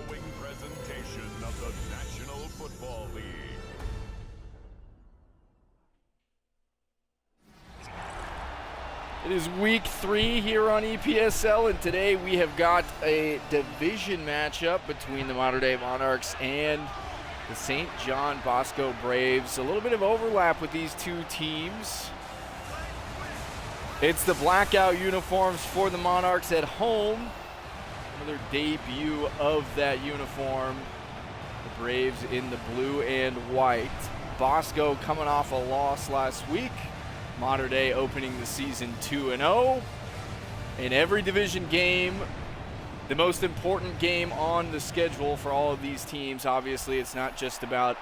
following presentation of the National Football League. It is week 3 here on EPSL, and today we have got a division matchup between the modern-day Monarchs and the St. John Bosco Braves. A little bit of overlap with these two teams. It's the blackout uniforms for the Monarchs at home. Another debut of that uniform. The Braves in the blue and white. Bosco coming off a loss last week. Modern Day opening the season 2-0. In every division game, the most important game on the schedule for all of these teams. Obviously, it's not just about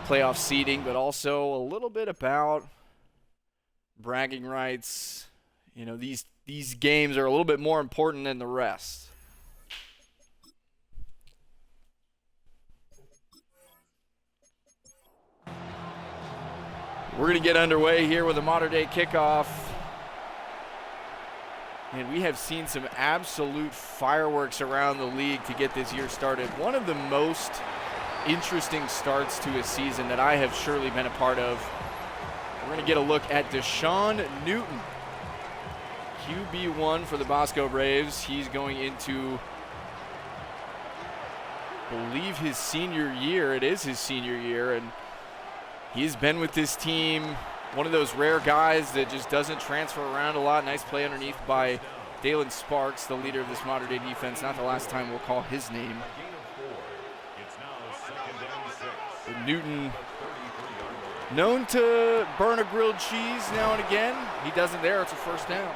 playoff seeding, but also a little bit about bragging rights. You know, these games are a little bit more important than the rest. We're going to get underway here with a modern-day kickoff. And we have seen some absolute fireworks around the league to get this year started. One of the most interesting starts to a season that I have surely been a part of. We're going to get a look at Deshaun Newton, QB1 for the Bosco Braves. He's going into, I believe, his senior year. It is his senior year, and he's been with this team, one of those rare guys that just doesn't transfer around a lot. Nice play underneath by Dalen Sparks, the leader of this modern-day defense. Not the last time we'll call his name. Newton, known to burn a grilled cheese now and again. He does it there. It's a first down.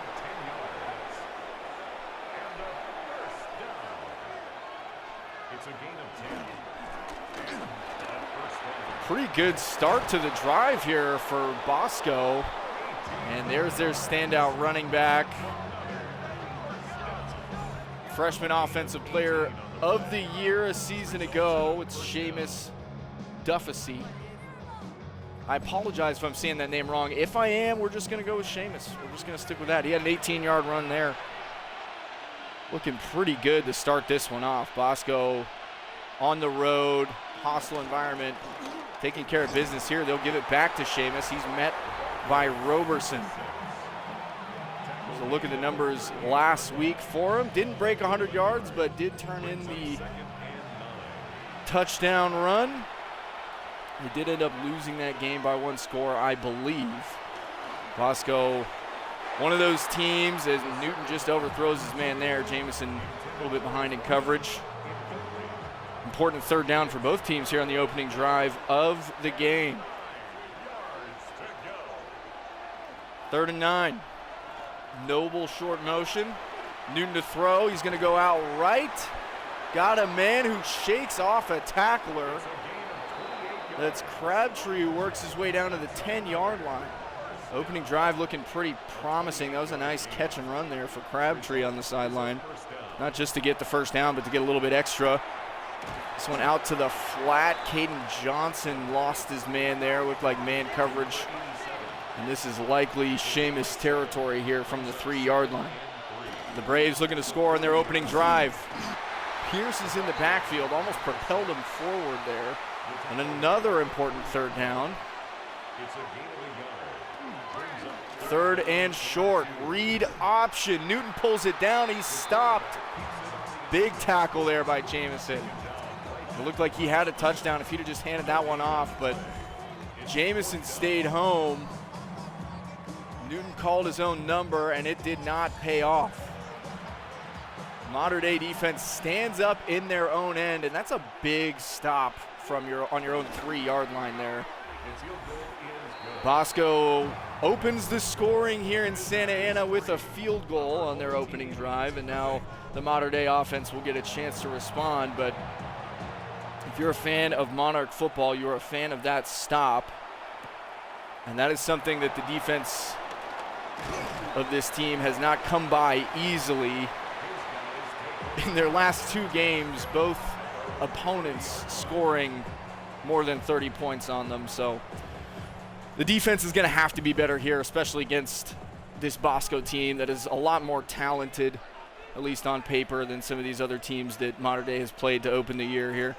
Pretty good start to the drive here for Bosco. And there's their standout running back. Freshman Offensive Player of the Year a season ago. It's Seamus Duffasy. I apologize if I'm saying that name wrong. If I am, we're just going to go with Seamus. We're just going to stick with that. He had an 18-yard run there. Looking pretty good to start this one off. Bosco on the road, hostile environment, taking care of business here. They'll give it back to Seamus. He's met by Roberson. So look at the numbers last week for him. Didn't break 100 yards, but did turn in the touchdown run. He did end up losing that game by 1 score, I believe. Bosco, one of those teams, as Newton just overthrows his man there. Jamison a little bit behind in coverage. Important third down for both teams here on the opening drive of the game. 3rd and 9. Noble short motion. Newton to throw. He's going to go out right. Got a man who shakes off a tackler. That's Crabtree, who works his way down to the 10-yard line. Opening drive looking pretty promising. That was a nice catch and run there for Crabtree on the sideline. Not just to get the first down, but to get a little bit extra. This one out to the flat. Caden Johnson lost his man there. Looked like man coverage. And this is likely Seamus territory here from the 3-yard line. The Braves looking to score on their opening drive. Pierce is in the backfield, almost propelled him forward there. And another important third down. 3rd and short. Read option. Newton pulls it down. He's stopped. Big tackle there by Jamison. It looked like he had a touchdown if he'd have just handed that one off, but Jamison stayed home. Newton called his own number, and it did not pay off. Modern Day defense stands up in their own end, and that's a big stop from on your own 3-yard line there. Bosco opens the scoring here in Santa Ana with a field goal on their opening drive, and now the Modern Day offense will get a chance to respond. But if you're a fan of Monarch football, you're a fan of that stop, and that is something that the defense of this team has not come by easily. In their last 2 games, both opponents scoring more than 30 points on them. So the defense is going to have to be better here, especially against this Bosco team that is a lot more talented at least on paper, than some of these other teams that Mater Dei has played to open the year here.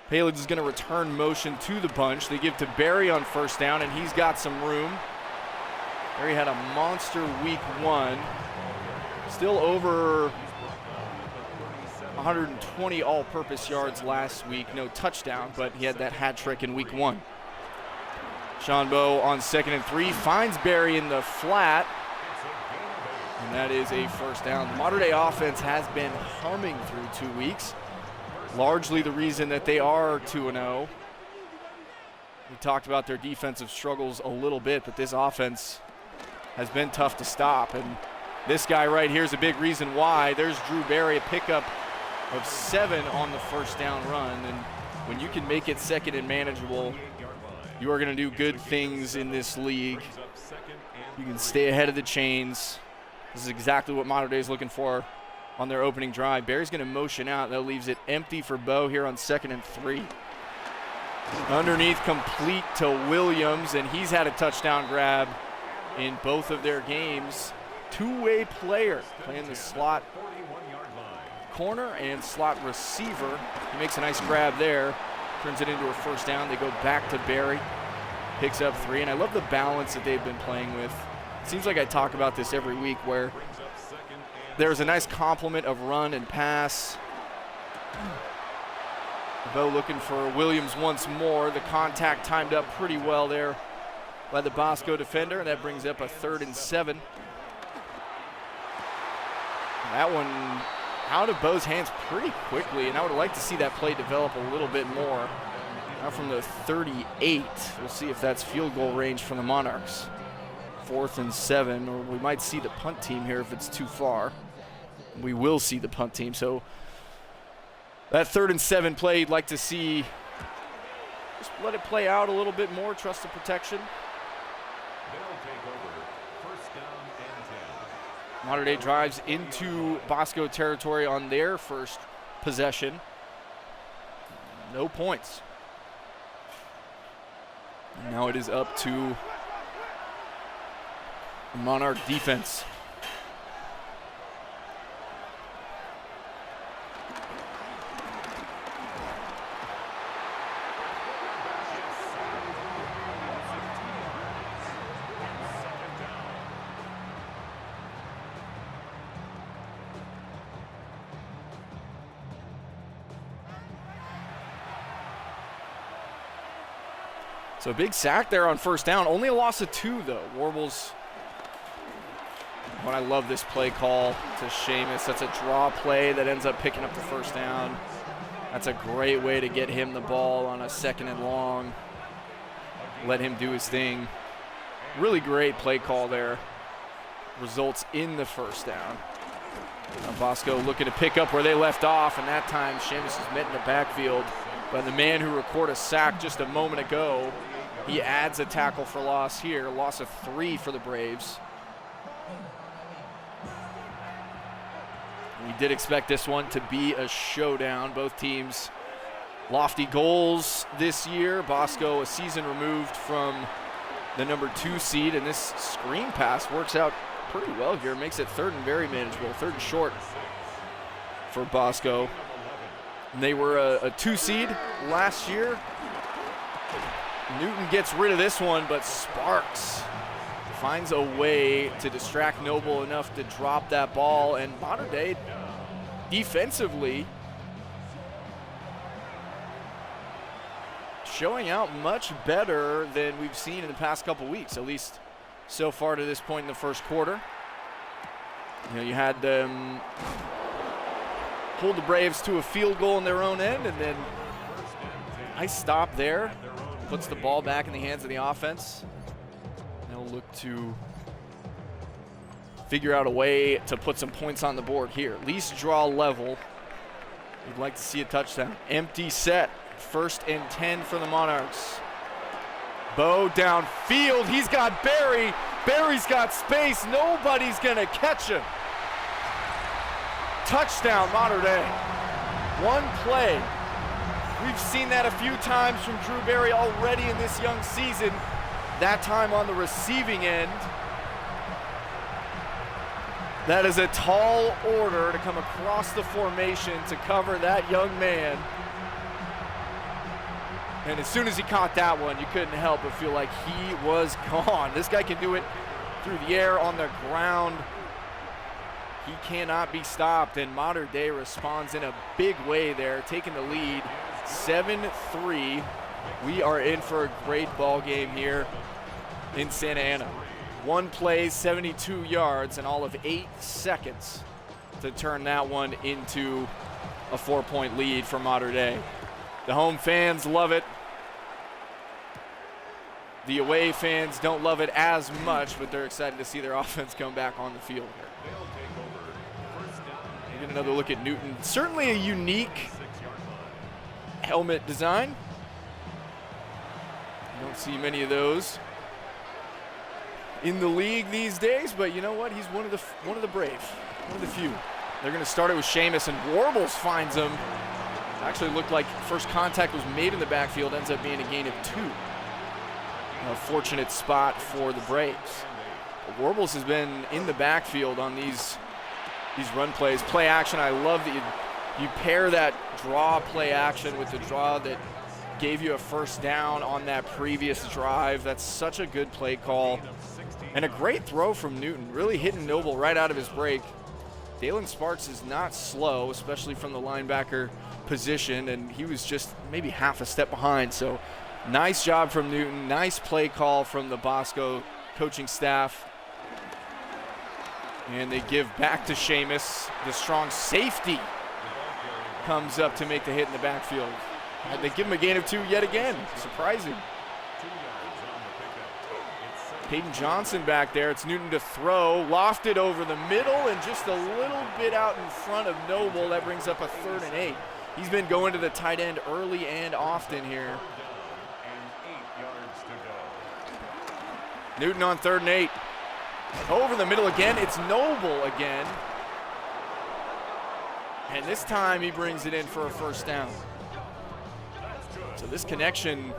Palage is going to return motion to the bunch. They give to Barry on first down, and he's got some room. Barry had a monster week 1. Still over 120 all-purpose yards last week. No touchdown, but he had that hat trick in week 1. Sean Bowe on 2nd and 3 finds Barry in the flat, and that is a first down. The Mater Dei offense has been humming through 2 weeks. Largely the reason that they are 2-0. We talked about their defensive struggles a little bit, but this offense has been tough to stop. And this guy right here is a big reason why. There's Drew Barry, a pickup of 7 on the first down run. And when you can make it second and manageable, you are going to do good things in this league. You can stay ahead of the chains. This is exactly what Mater Dei is looking for on their opening drive. Barry's going to motion out. That leaves it empty for Bowe here on 2nd and 3. Underneath, complete to Williams, and he's had a touchdown grab in both of their games. Two-way player playing the slot corner and slot receiver. He makes a nice grab there, turns it into a first down. They go back to Barry, picks up 3, and I love the balance that they've been playing with. It seems like I talk about this every week, where there's a nice complement of run and pass. Bowe looking for Williams once more. The contact timed up pretty well there by the Bosco defender, and that brings up a 3rd and 7. That one out of Bowe's hands pretty quickly, and I would like to see that play develop a little bit more. Now from the 38, we'll see if that's field goal range from the Monarchs. 4th and 7, or we might see the punt team here if it's too far. We will see the punt team, so that 3rd and 7 play, you'd like to see, just let it play out a little bit more, trust the protection. Mater Dei drives into Bosco territory on their first possession. No points. And now it is up to the Monarch defense. So a big sack there on first down. Only a loss of 2, though. Warbles. But I love this play call to Seamus. That's a draw play that ends up picking up the first down. That's a great way to get him the ball on a 2nd and long. Let him do his thing. Really great play call there. Results in the first down. Now Bosco looking to pick up where they left off, and that time Seamus is met in the backfield by the man who recorded a sack just a moment ago. He adds a tackle for loss here. Loss of 3 for the Braves. We did expect this one to be a showdown. Both teams lofty goals this year. Bosco a season removed from the number 2 seed, and this screen pass works out pretty well here. Makes it 3rd and very manageable. 3rd and short for Bosco. And they were a 2 seed last year. Newton gets rid of this one, but Sparks finds a way to distract Noble enough to drop that ball. And Mater Dei defensively showing out much better than we've seen in the past couple weeks, at least so far to this point in the first quarter. You know, you had them hold the Braves to a field goal in their own end, and then nice stop there. Puts the ball back in the hands of the offense. They'll look to figure out a way to put some points on the board here. At least draw level. We'd like to see a touchdown. Empty set. 1st and 10 for the Monarchs. Bowe downfield. He's got Barry. Barry's got space. Nobody's going to catch him. Touchdown, Mater Dei. One play. We've seen that a few times from Drew Barry already in this young season. That time on the receiving end. That is a tall order to come across the formation to cover that young man. And as soon as he caught that one, you couldn't help but feel like he was gone. This guy can do it through the air, on the ground. He cannot be stopped, and Mater Dei responds in a big way there, taking the lead 7-3. We are in for a great ball game here in Santa Ana. One play, 72 yards, and all of 8 seconds to turn that one into a 4-point lead for Mater Dei. The home fans love it. The away fans don't love it as much, but they're excited to see their offense come back on the field here. Get another look at Newton. Certainly a unique helmet design. You don't see many of those in the league these days, but you know what? He's one of the brave, one of the few. They're going to start it with Seamus, and Warbles finds him. Actually looked like first contact was made in the backfield, ends up being a gain of 2. A fortunate spot for the Braves. But Warbles has been in the backfield on these run plays. Play action, I love that you pair that draw play action with the draw that gave you a first down on that previous drive. That's such a good play call. And a great throw from Newton, really hitting Noble right out of his break. Dalen Sparks is not slow, especially from the linebacker position, and he was just maybe half a step behind. So nice job from Newton, nice play call from the Bosco coaching staff. And they give back to Seamus. The strong safety comes up to make the hit in the backfield. They give him a gain of 2 yet again. Surprising. Caden Johnson back there. It's Newton to throw. Lofted over the middle and just a little bit out in front of Noble. That brings up a 3rd and 8. He's been going to the tight end early and often here. Newton on 3rd and 8. Over the middle again. It's Noble again. And this time he brings it in for a first down. So this connection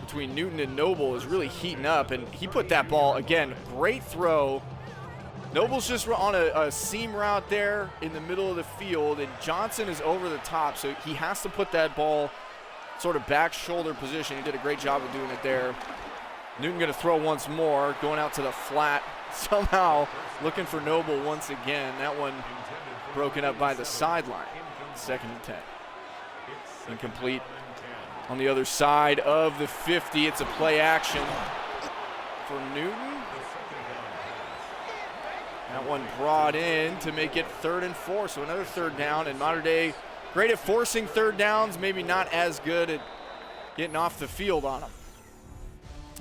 between Newton and Noble is really heating up, and he put that ball, again, great throw. Noble's just on a seam route there in the middle of the field, and Johnson is over the top, so he has to put that ball sort of back shoulder position. He did a great job of doing it there. Newton going to throw once more, going out to the flat, somehow looking for Noble once again. That one broken up by the sideline. 2nd and 10. Incomplete. On the other side of the 50, it's a play action for Newton. That one brought in to make it 3rd and 4, so another 3rd down. And Mater Dei, great at forcing 3rd downs, maybe not as good at getting off the field on them.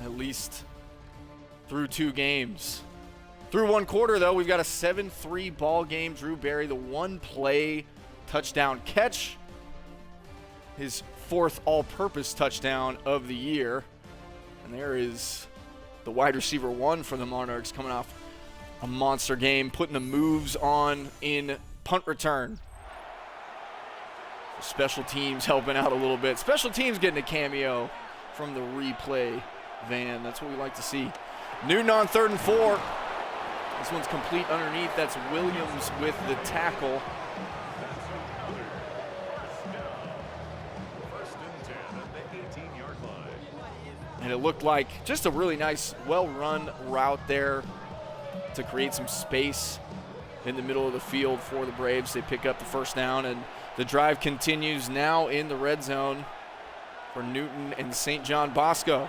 At least through 2 games. Through 1 quarter, though, we've got a 7-3 ball game. Drew Berry, the 1-play touchdown catch. His 4th all-purpose touchdown of the year. And there is the wide receiver 1 for the Monarchs, coming off a monster game, putting the moves on in punt return. Special teams helping out a little bit. Special teams getting a cameo from the replay van. That's what we like to see. Newton on 3rd and 4. This one's complete underneath. That's Williams with the tackle. And it looked like just a really nice, well-run route there to create some space in the middle of the field for the Braves. They pick up the first down, and the drive continues now in the red zone for Newton and St. John Bosco.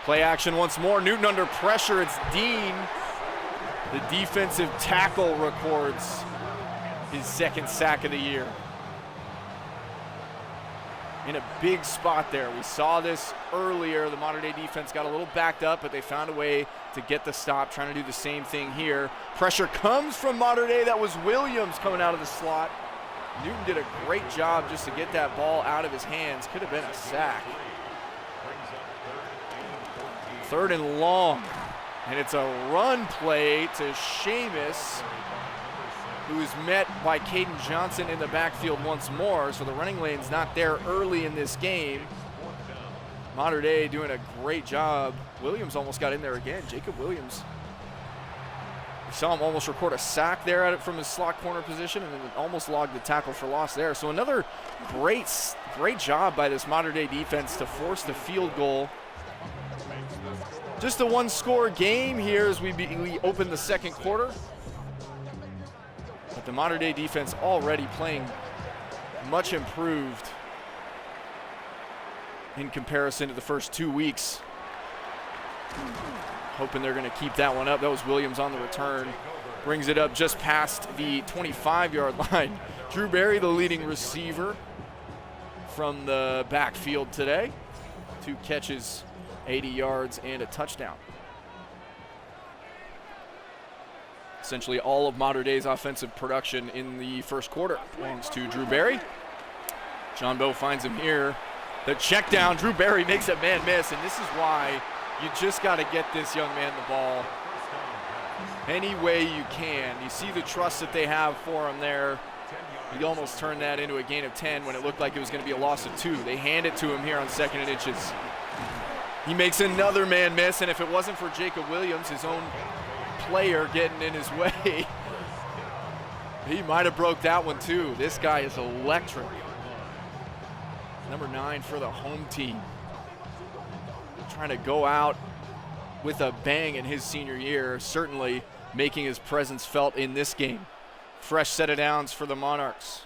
Play action once more. Newton under pressure. It's Dean. The defensive tackle records his 2nd sack of the year. In a big spot there. We saw this earlier. The Mater Dei defense got a little backed up, but they found a way to get the stop, trying to do the same thing here. Pressure comes from Mater Dei. That was Williams coming out of the slot. Newton did a great job just to get that ball out of his hands. Could have been a sack. 3rd and long. And it's a run play to Seamus, who is met by Caden Johnson in the backfield once more. So the running lane's not there early in this game. Mater Dei doing a great job. Williams almost got in there again. Jacob Williams We saw him almost record a sack there at it from his slot corner position, and then almost logged the tackle for loss there. So another great job by this Mater Dei defense to force the field goal. Just a one-score game here as we open the second quarter. But the Mater Dei defense already playing much improved in comparison to the first 2 weeks. Hoping they're going to keep that one up. That was Williams on the return. Brings it up just past the 25-yard line. Drew Berry, the leading receiver from the backfield today. 2 catches, 80 yards, and a touchdown. Essentially all of Mater Dei's offensive production in the first quarter belongs to Drew Berry. John Bowe finds him here. The check down, Drew Berry makes a man miss, and this is why you just got to get this young man the ball any way you can. You see the trust that they have for him there. He almost turned that into a gain of 10 when it looked like it was going to be a loss of 2. They hand it to him here on 2nd and inches. He makes another man miss, and if it wasn't for Jacob Williams, his own player getting in his way, he might have broke that one too. This guy is electric. Number 9 for the home team. Trying to go out with a bang in his senior year, certainly making his presence felt in this game. Fresh set of downs for the Monarchs.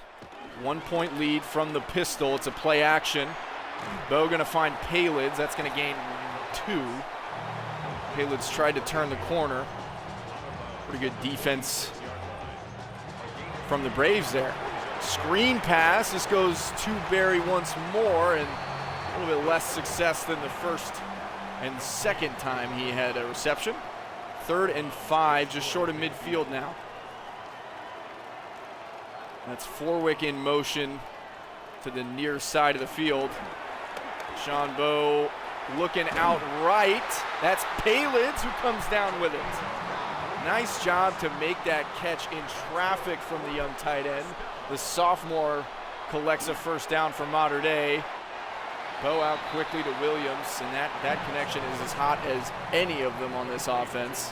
1-point lead from the pistol. It's a play action. Bowe going to find Palids. That's going to gain 2. Palids tried to turn the corner. Pretty good defense from the Braves there. Screen pass. This goes to Berry once more, and a little bit less success than the first and second time he had a reception. 3rd and 5, just short of midfield now. That's Forwick in motion to the near side of the field. John Bowe looking out right. That's Palids who comes down with it. Nice job to make that catch in traffic from the young tight end. The sophomore collects a first down for Mater Dei. Bowe out quickly to Williams, and that connection is as hot as any of them on this offense.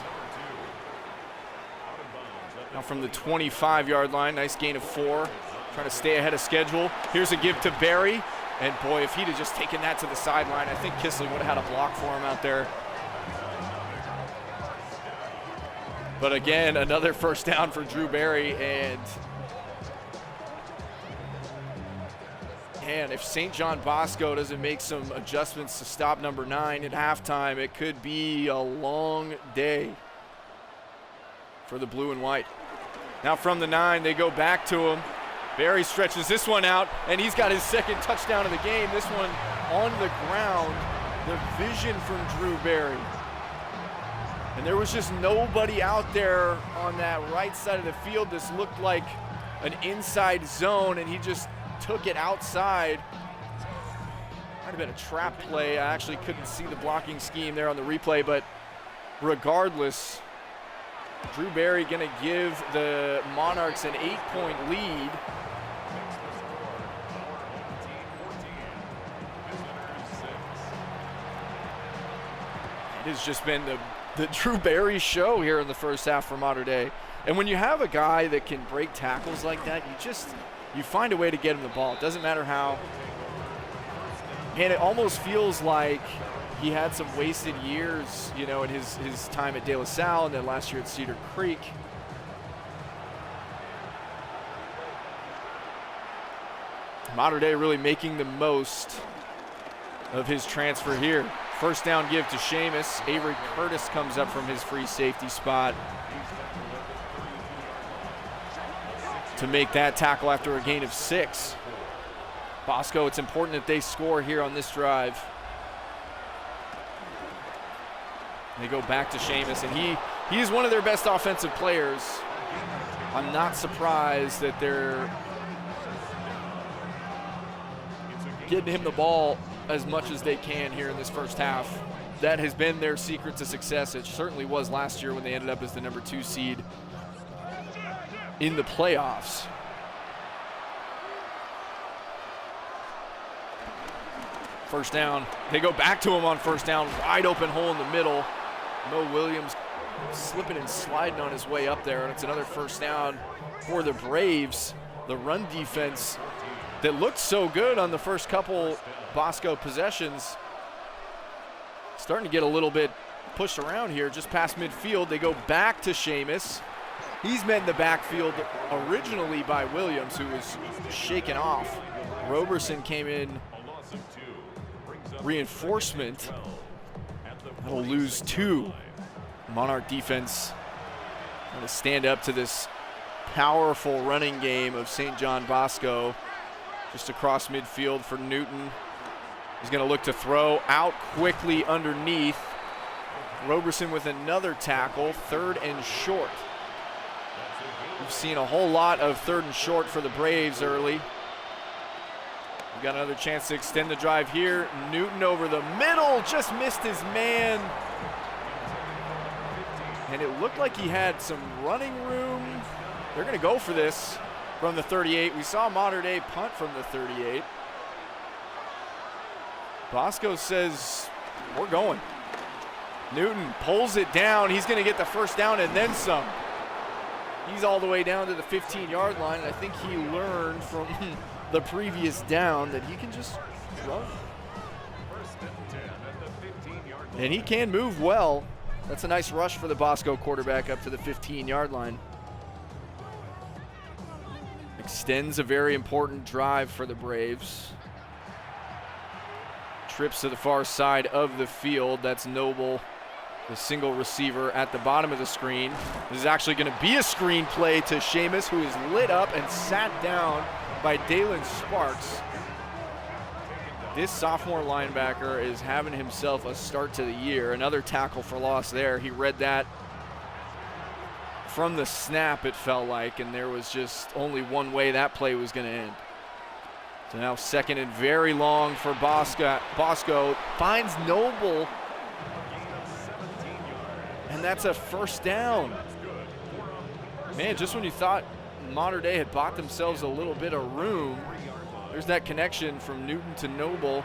Now from the 25-yard line, nice gain of 4. Trying to stay ahead of schedule. Here's a give to Berry, and boy, if he'd have just taken that to the sideline, I think Kissling would have had a block for him out there. But again, another first down for Drew Berry, and if St. John Bosco doesn't make some adjustments to stop number 9 at halftime, it could be a long day for the blue and white. Now from the 9, they go back to him. Berry stretches this one out, and he's got his 2nd touchdown of the game. This one on the ground. The vision from Drew Berry. And there was just nobody out there on that right side of the field. This looked like an inside zone, and he just took it outside. Might have been a trap play. I actually couldn't see the blocking scheme there on the replay, but regardless, Drew Berry going to give the Monarchs an 8-point lead. It has just been the Drew Berry show here in the first half for Mater Dei. And when you have a guy that can break tackles like that, you find a way to get him the ball. It doesn't matter how. And it almost feels like he had some wasted years, in his time at De La Salle and then last year at Cedar Creek. Mater Dei really making the most of his transfer here. First down give to Seamus. Avery Curtis comes up from his free safety spot to make that tackle after a gain of 6. Bosco, it's important that they score here on this drive. They go back to Seamus, and he is one of their best offensive players. I'm not surprised that they're getting him the ball as much as they can here in this first half. That has been their secret to success. It certainly was last year when they ended up as the number 2 seed in the playoffs. First down. They go back to him on first down. Wide open hole in the middle. Mo Williams slipping and sliding on his way up there, and it's another first down for the Braves. The run defense that looked so good on the first couple Bosco possessions starting to get a little bit pushed around here just past midfield. They go back to Seamus. He's met in the backfield originally by Williams, who was shaken off. Roberson came in reinforcement. That'll lose 2. Monarch defense going to stand up to this powerful running game of St. John Bosco. Just across midfield for Newton. He's going to look to throw out quickly underneath. Roberson with another tackle, 3rd and short. We've seen a whole lot of 3rd and short for the Braves early. We've got another chance to extend the drive here. Newton over the middle, just missed his man. And it looked like he had some running room. They're going to go for this from the 38. We saw Mater Dei punt from the 38. Bosco says, we're going. Newton pulls it down. He's going to get the first down and then some. He's all the way down to the 15-yard line, and I think he learned from the previous down that he can just run. And he can move well. That's a nice rush for the Bosco quarterback up to the 15-yard line. Extends a very important drive for the Braves. Trips to the far side of the field. That's Noble, the single receiver at the bottom of the screen. This is actually going to be a screen play to Seamus, who is lit up and sat down by Dalen Sparks. This sophomore linebacker is having himself a start to the year. Another tackle for loss there. He read that from the snap, it felt like, and there was just only one way that play was going to end. So now 2nd and very long for Bosco. Bosco finds Noble, and that's a first down. Man, just when you thought Mater Dei had bought themselves a little bit of room, there's that connection from Newton to Noble.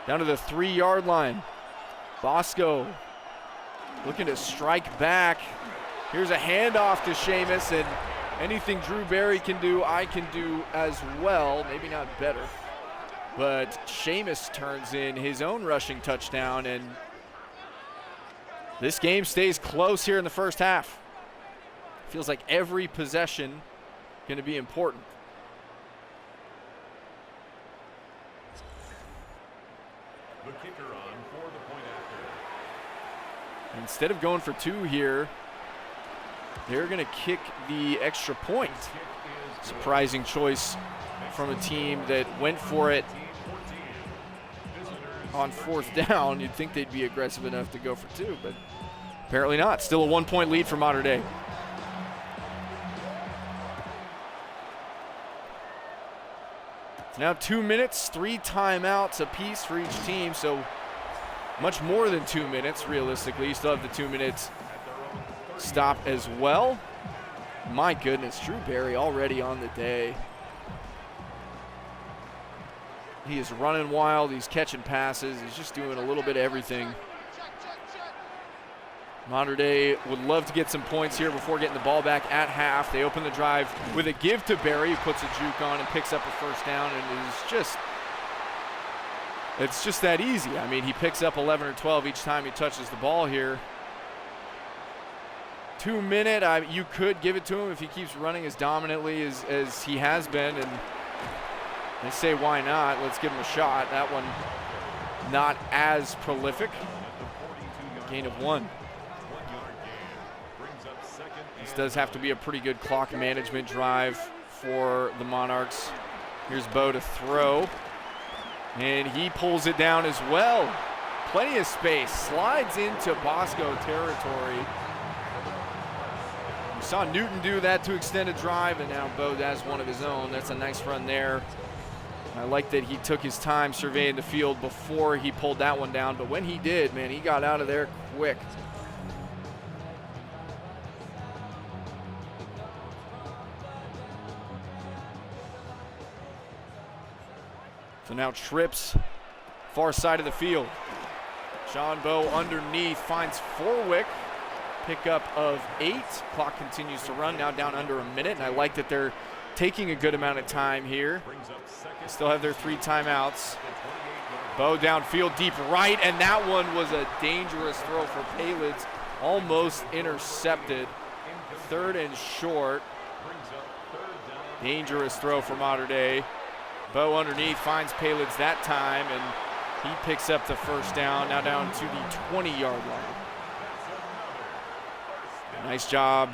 Down to the 3-yard line. Bosco looking to strike back. Here's a handoff to Seamus, and anything Drew Berry can do, I can do as well. Maybe not better. But Seamus turns in his own rushing touchdown, and this game stays close here in the first half. Feels like every possession going to be important. The kicker on for the point after. Instead of going for 2 here, they're going to kick the extra point. Surprising choice from a team that went for it on 4th down. You'd think they'd be aggressive enough to go for 2, but apparently not. Still a 1-point lead for Mater Dei. It's now 2 minutes, 3 timeouts apiece for each team, so much more than 2 minutes realistically. You still have the 2 minutes stop as well. My goodness, Drew Berry already on the day. He is running wild, he's catching passes, he's just doing a little bit of everything. Mater Dei would love to get some points here before getting the ball back at half. They open the drive with a give to Berry, who puts a juke on and picks up a first down, and it's just that easy. I mean, he picks up 11 or 12 each time he touches the ball here. 2 minute, you could give it to him if he keeps running as dominantly as he has been, and they say why not? Let's give him a shot. That one not as prolific. Gain of 1. This does have to be a pretty good clock management drive for the Monarchs. Here's Bo to throw, and he pulls it down as well. Plenty of space, slides into Bosco territory. We saw Newton do that to extend a drive, and now Bo has one of his own. That's a nice run there. I like that he took his time surveying the field before he pulled that one down, but when he did, man, he got out of there quick. So now trips far side of the field. Sean Bowe underneath finds Forwick. Pickup of 8. Clock continues to run, now down under a minute, and I like that they're taking a good amount of time here. They still have their 3 timeouts. Bowe downfield, deep right, and that one was a dangerous throw for Palids. Almost intercepted. 3rd and short. Dangerous throw for Mater Dei. Bowe underneath finds Palids that time, and he picks up the first down, now down to the 20-yard line. Nice job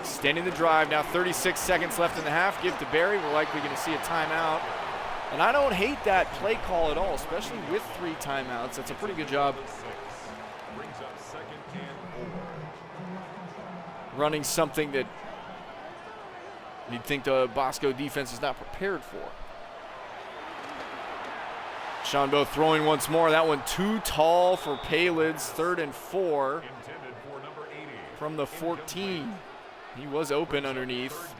extending the drive. Now 36 seconds left in the half. Give to Barry. We're likely going to see a timeout. And I don't hate that play call at all, especially with 3 timeouts. That's a pretty good job running something that you'd think the Bosco defense is not prepared for. Sean Bowe throwing once more. That one too tall for Palids. 3rd and 4 from the 14. He was open underneath.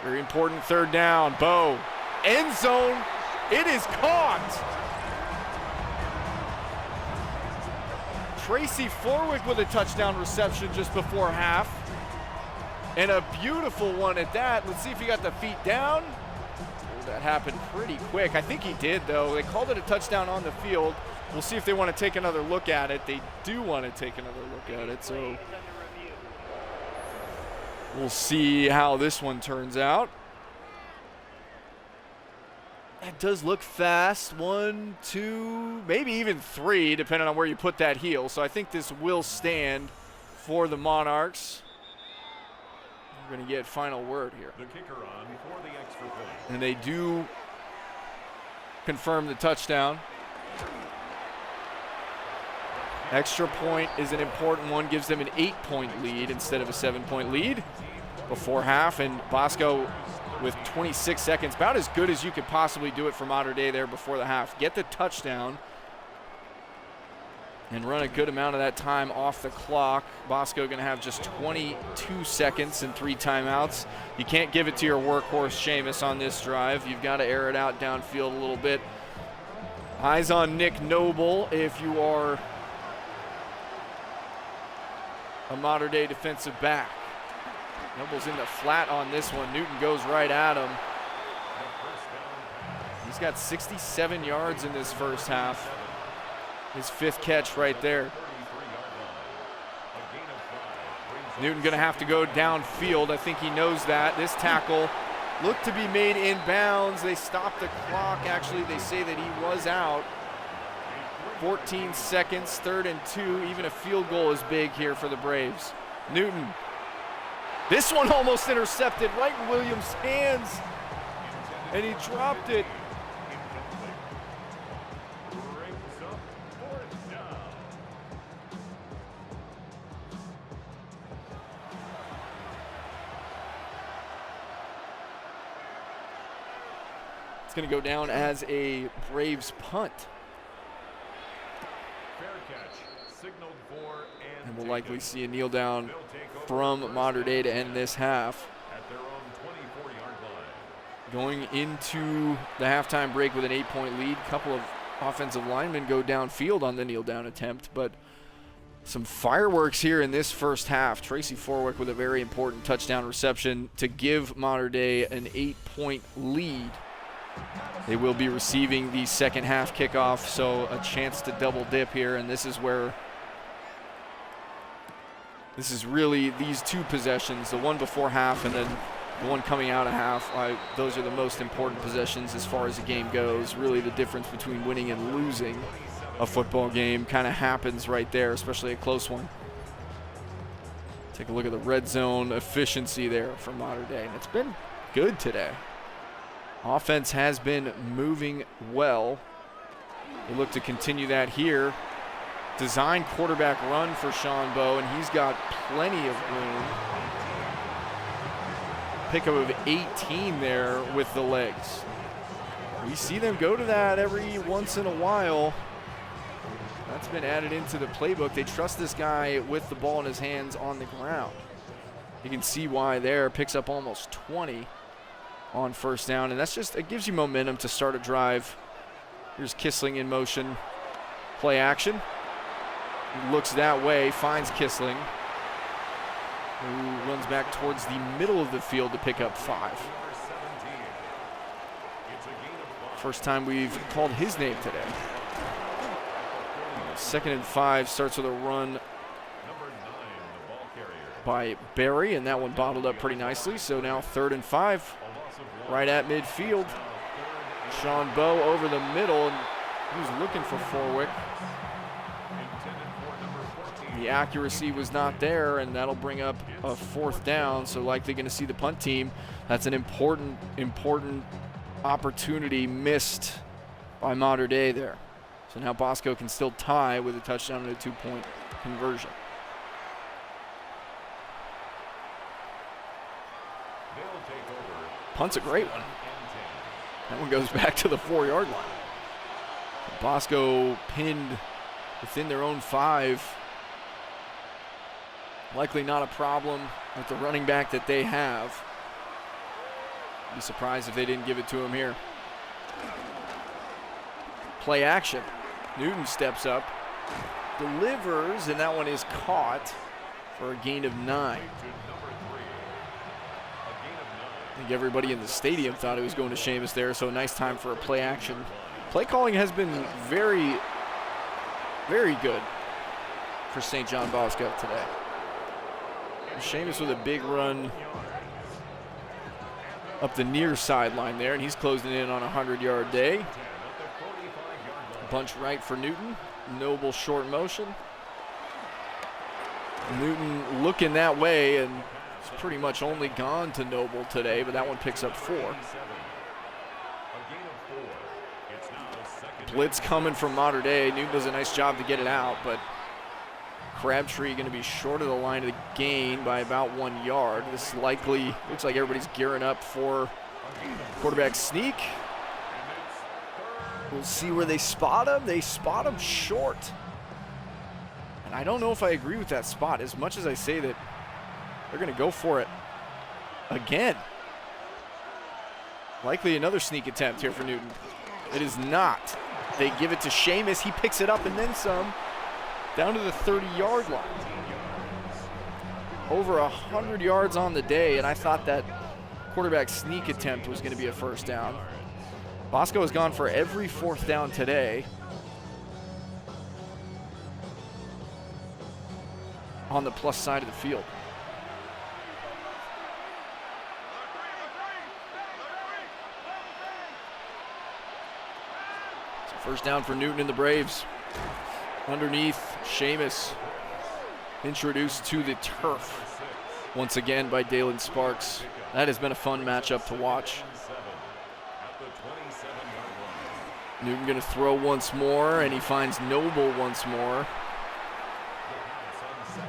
Very important 3rd down. Bowe, end zone. It is caught. Tracy Forwick with a touchdown reception just before half. And a beautiful one at that. Let's see if he got the feet down. Oh, that happened pretty quick. I think he did, though. They called it a touchdown on the field. We'll see if they want to take another look at it. They do want to take another look at it, so we'll see how this one turns out. It does look fast. 1, 2, maybe even 3, depending on where you put that heel. So I think this will stand for the Monarchs. We're going to get final word here. The kicker on for the extra point. And they do confirm the touchdown. Extra point is an important one, gives them an 8-point lead instead of a 7-point lead before half. And Bosco with 26 seconds, about as good as you could possibly do it for Mater Dei there before the half. Get the touchdown and run a good amount of that time off the clock. Bosco going to have just 22 seconds and 3 timeouts. You can't give it to your workhorse Seamus on this drive. You've got to air it out downfield a little bit. Eyes on Nick Noble if you are a Mater Dei defensive back. Noble's in the flat on this one. Newton goes right at him. He's got 67 yards in this first half. His 5th catch right there. Newton going to have to go downfield. I think he knows that. This tackle looked to be made in bounds. They stopped the clock. Actually, they say that he was out. 14 seconds, 3rd and 2. Even a field goal is big here for the Braves. Newton. This one almost intercepted right in Williams' hands, and he dropped it. It's going to go down as a Braves punt. And we'll likely see a kneel down from Mater Dei to end this half. Going into the halftime break with an 8-point lead. A couple of offensive linemen go downfield on the kneel down attempt, but some fireworks here in this first half. Tracy Forwick with a very important touchdown reception to give Mater Dei an 8-point lead. They will be receiving the second half kickoff, so a chance to double dip here, and this is where this is really these 2 possessions, the one before half and then the one coming out of half. Those are the most important possessions as far as the game goes. Really the difference between winning and losing a football game kind of happens right there, especially a close one. Take a look at the red zone efficiency there for Mater Dei, and it's been good today. Offense has been moving well. They look to continue that here. Design quarterback run for Sean Bowe, and he's got plenty of room. Pickup of 18 there with the legs. We see them go to that every once in a while. That's been added into the playbook. They trust this guy with the ball in his hands on the ground. You can see why there. Picks up almost 20 on first down, and that's just, it gives you momentum to start a drive. Here's Kissling in motion. Play action. Looks that way, finds Kissling, who runs back towards the middle of the field to pick up 5. First time we've called his name today. 2nd and 5 starts with a run by Barry, and that one bottled up pretty nicely. So now 3rd and 5, right at midfield. Sean Bowe over the middle, and he was looking for Forwick. The accuracy was not there, and that'll bring up a 4th down, so likely going to see the punt team. That's an important opportunity missed by Mater Dei there. So now Bosco can still tie with a touchdown and a 2-point conversion. Punt's a great one. That one goes back to the 4-yard line. Bosco pinned within their own 5. Likely not a problem with the running back that they have. Be surprised if they didn't give it to him here. Play action. Newton steps up, delivers, and that one is caught for a gain of 9. I think everybody in the stadium thought it was going to Seamus there, so a nice time for a play action. Play calling has been very, very good for St. John Bosco today. Seamus with a big run up the near sideline there, and he's closing in on a 100-yard day. Bunch right for Newton. Noble short motion. Newton looking that way, and it's pretty much only gone to Noble today, but that one picks up 4. Blitz coming from Mater Dei. Newton does a nice job to get it out, but Crabtree going to be short of the line of the gain by about 1 yard. This likely looks like everybody's gearing up for quarterback sneak. We'll see where they spot him. They spot him short. And I don't know if I agree with that spot as much as I say that they're going to go for it again. Likely another sneak attempt here for Newton. It is not. They give it to Seamus. He picks it up and then some. Down to the 30-yard line. Over 100 yards on the day, and I thought that quarterback sneak attempt was going to be a 1st down. Bosco has gone for every 4th down today on the plus side of the field. So 1st down for Newton and the Braves. Underneath, Seamus introduced to the turf once again by Dalen Sparks. That has been a fun matchup to watch. Newton going to throw once more, and he finds Noble once more.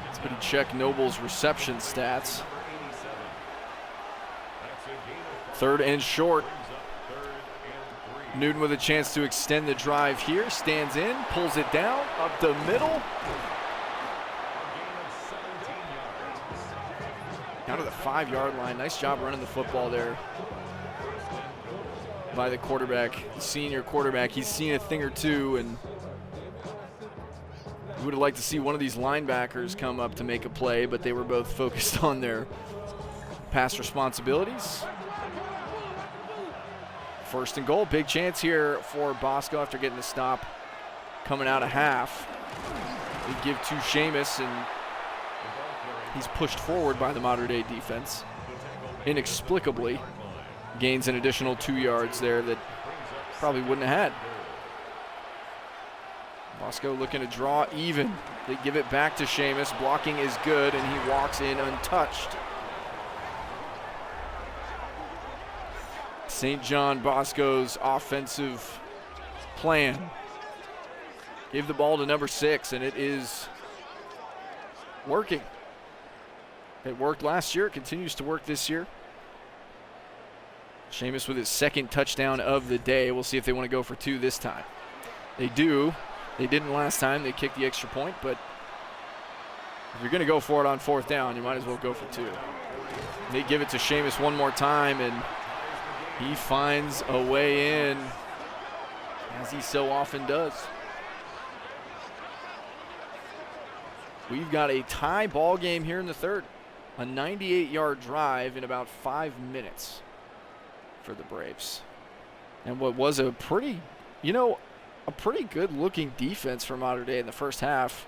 Let's put a check Noble's reception stats. 3rd and short. Newton with a chance to extend the drive here. Stands in, pulls it down, up the middle. Down to the 5-yard line. Nice job running the football there by the quarterback, the senior quarterback. He's seen a thing or two, and we would have liked to see one of these linebackers come up to make a play, but they were both focused on their pass responsibilities. 1st and goal. Big chance here for Bosco after getting the stop coming out of half. They give to Seamus, and he's pushed forward by the Mater Dei defense. Inexplicably gains an additional 2 yards there that probably wouldn't have had. Bosco looking to draw even. They give it back to Seamus. Blocking is good, and he walks in untouched. St. John Bosco's offensive plan. Gave the ball to number 6, and it is working. It worked last year. It continues to work this year. Seamus with his 2nd touchdown of the day. We'll see if they want to go for 2 this time. They do. They didn't last time. They kicked the extra point, but if you're going to go for it on 4th down, you might as well go for 2. They give it to Seamus one more time, and he finds a way in, as he so often does. We've got a tie ball game here in the third. A 98-yard drive in about 5 minutes for the Braves. And what was a pretty, a pretty good-looking defense for Mater Dei in the first half.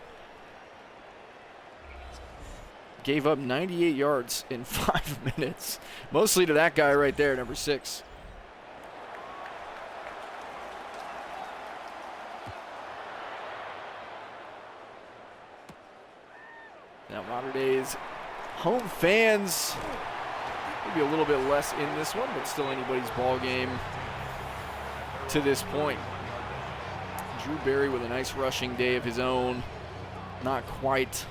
Gave up 98 yards in 5 minutes. Mostly to that guy right there, number 6. Now Mater Dei's home fans, maybe a little bit less in this one, but still anybody's ball game to this point. Drew Berry with a nice rushing day of his own. Not quite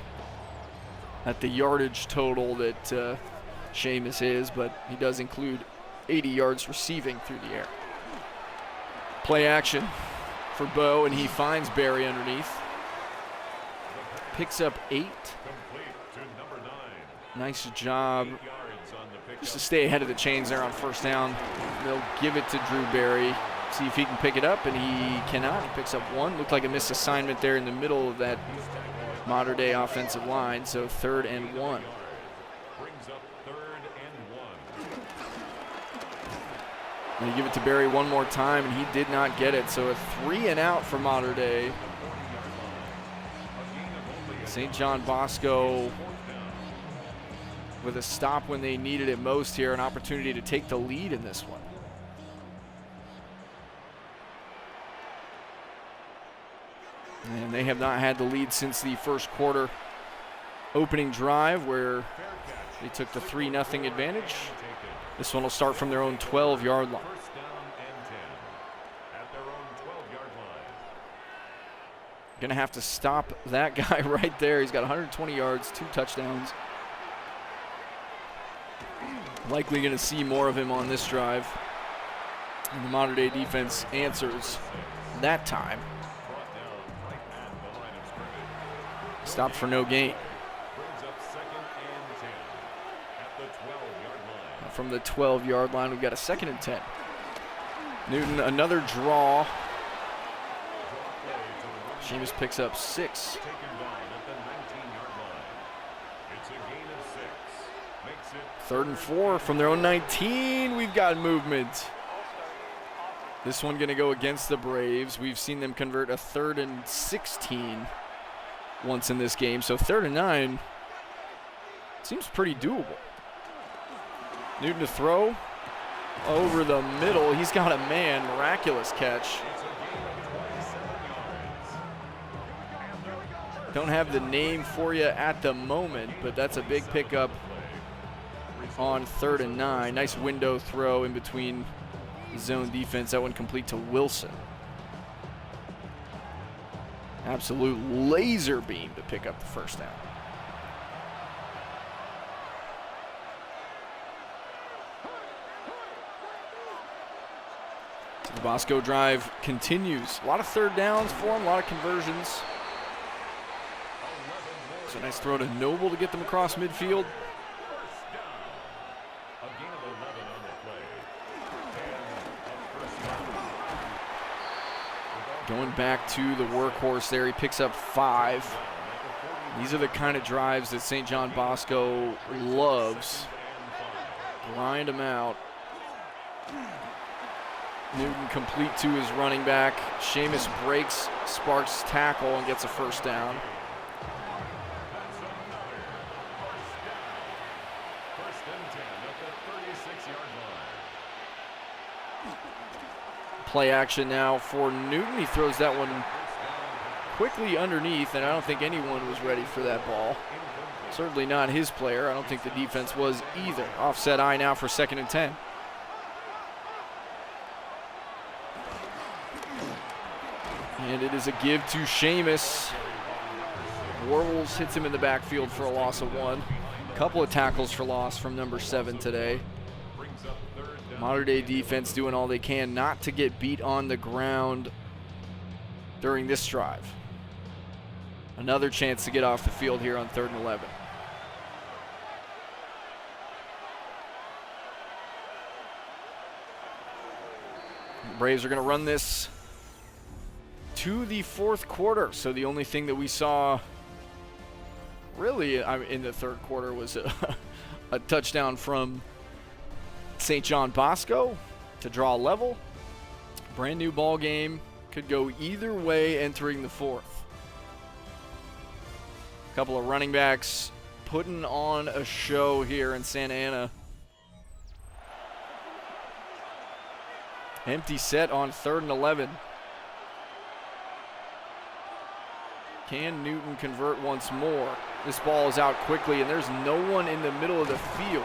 at the yardage total that Seamus is, but he does include 80 yards receiving through the air. Play action for Bo, and he finds Berry underneath. Picks up 8. Nice job just to stay ahead of the chains there on first down. They'll give it to Drew Berry. See if he can pick it up, and he cannot. He picks up 1. Looked like a missed assignment there in the middle of that Mater Dei offensive line, so 3rd and 1. And they give it to Berry one more time, and he did not get it. So a 3 and out for Mater Dei. St. John Bosco with a stop when they needed it most here, an opportunity to take the lead in this one. And they have not had the lead since the first quarter opening drive where they took the 3-0 advantage. This one will start from their own 12-yard line. Going to have to stop that guy right there. He's got 120 yards, 2 touchdowns. Likely going to see more of him on this drive. And the Mater Dei defense answers that time. Stopped for no gain. From the 12-yard line, we've got a 2nd and 10. Newton, another draw. Seamus picks up 6. Third and 4 from their own 19. We've got movement. This one going to go against the Braves. We've seen them convert a 3rd and 16 once in this game. So 3rd and 9 seems pretty doable. Newton to throw over the middle. He's got a man. Miraculous catch. Don't have the name for you at the moment, but that's a big pickup on 3rd and 9. Nice window throw in between zone defense. That one complete to Wilson. Absolute laser beam to pick up the first down. The Bosco drive continues. A lot of 3rd downs for him, a lot of conversions. So nice throw to Noble to get them across midfield. Going back to the workhorse there, he picks up 5. These are the kind of drives that St. John Bosco loves. Grind them out. Newton complete to his running back. Seamus breaks Sparks' tackle and gets a first down. Play action now for Newton. He throws that one quickly underneath, and I don't think anyone was ready for that ball. Certainly not his player. I don't think the defense was either. Offset eye now for 2nd and 10. And it is a give to Seamus. Warbles hits him in the backfield for a loss of 1. Couple of tackles for loss from number 7 today. Mater Dei defense doing all they can not to get beat on the ground during this drive. Another chance to get off the field here on 3rd and 11. The Braves are going to run this to the 4th quarter. So the only thing that we saw really in the third quarter was a touchdown from St. John Bosco to draw level. Brand new ball game. Could go either way entering the fourth. A couple of running backs putting on a show here in Santa Ana. Empty set on 3rd and 11. Can Newton convert once more? This ball is out quickly, and there's no one in the middle of the field.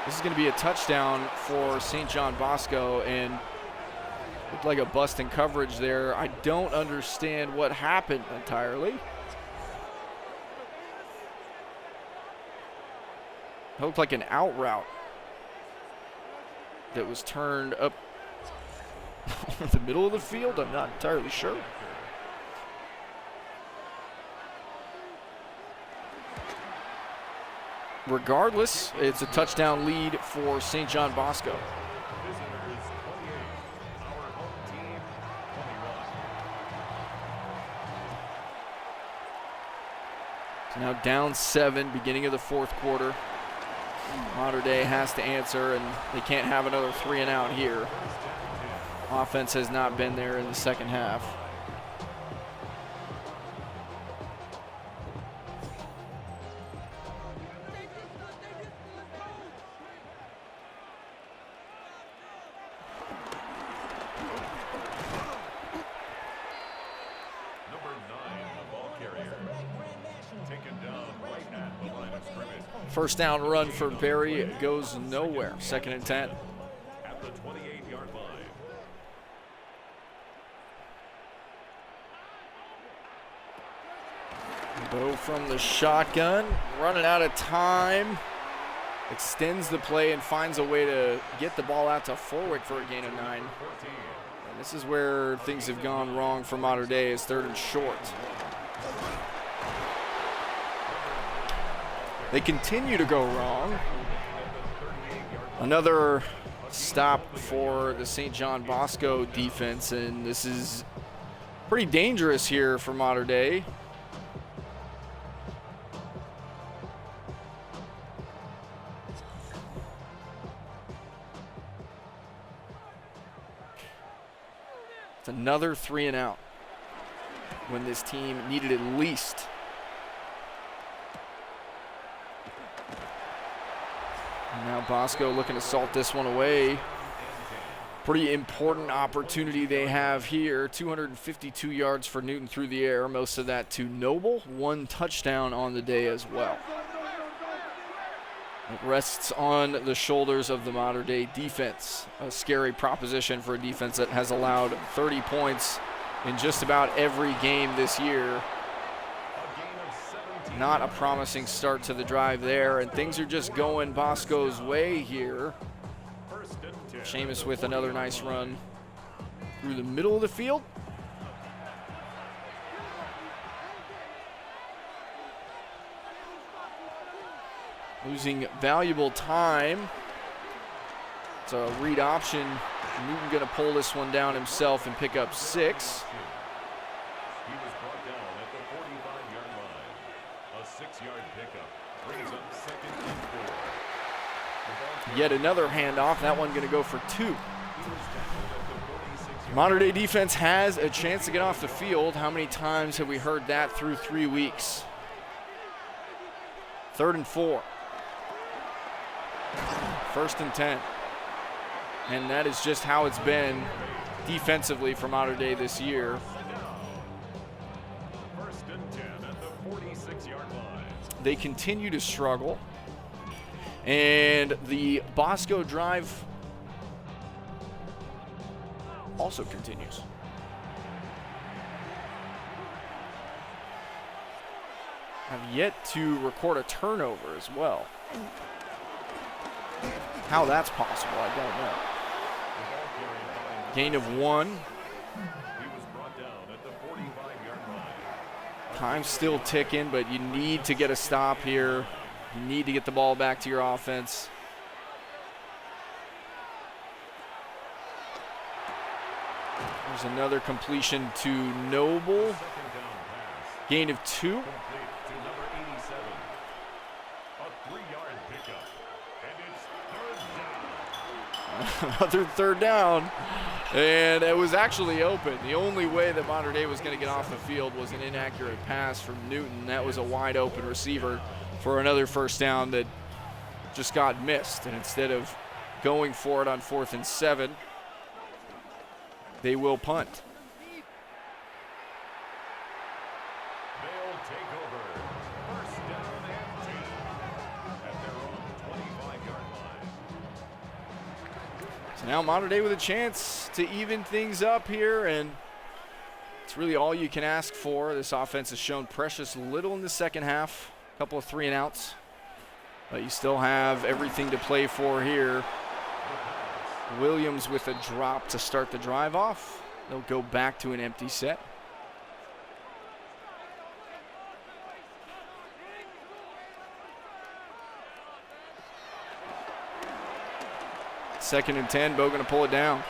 This is going to be a touchdown for St. John Bosco, and looked like a bust in coverage there. I don't understand what happened entirely. It looked like an out route that was turned up the middle of the field. I'm not entirely sure. Regardless, it's a touchdown lead for St. John Bosco. So now down 7, beginning of the fourth quarter. Mater Dei has to answer, and they can't have another 3 and out here. Offense has not been there in the second half. First down run for Barry goes nowhere. 2nd and 10. At the 28-yard line. Bo from the shotgun, running out of time. Extends the play and finds a way to get the ball out to Forwick for a gain of 9. And this is where things have gone wrong for Mater Dei. It's 3rd and short. They continue to go wrong. Another stop for the St. John Bosco defense, and this is pretty dangerous here for Mater Dei. It's another 3 and out when this team needed at least. And now Bosco looking to salt this one away. Pretty important opportunity they have here. 252 yards for Newton through the air, most of that to Noble. 1 touchdown on the day as well. It rests on the shoulders of the Mater Dei defense. A scary proposition for a defense that has allowed 30 points in just about every game this year. Not a promising start to the drive there, and things are just going Bosco's way here. Seamus with another nice run through the middle of the field. Losing valuable time. It's a read option. Newton going to pull this one down himself and pick up 6. He was brought down at the 45-yard line. A 6-yard pickup brings up 2nd and 4. Yet another handoff. That one going to go for 2. Mater Dei defense has a chance to get off the field. How many times have we heard that through 3 weeks? 3rd and 4. 1st and 10. And that is just how it's been defensively for Mater Dei this year. 1st and 10 at the 46-yard line. They continue to struggle. And the Bosco drive also continues. Have yet to record a turnover as well. How that's possible, I don't know. Gain of 1. He was brought down at the 45-yard line. Time's still ticking, but you need to get a stop here. You need to get the ball back to your offense. There's another completion to Noble. Gain of 2. Complete to number 87, Another third down. And it was actually open. The only way that Mater Dei was going to get off the field was an inaccurate pass from Newton. That was a wide open receiver for another first down that just got missed. And instead of going for it on 4th and 7, they will punt. They'll take over. First down and 10 at their own 25-yard line. So now Mater Dei with a chance to even things up here, and it's really all you can ask for. This offense has shown precious little in the second half. A couple of 3-and-outs. But you still have everything to play for here. Williams with a drop to start the drive off. They'll go back to an empty set. Second and 10, Bo going to pull it down.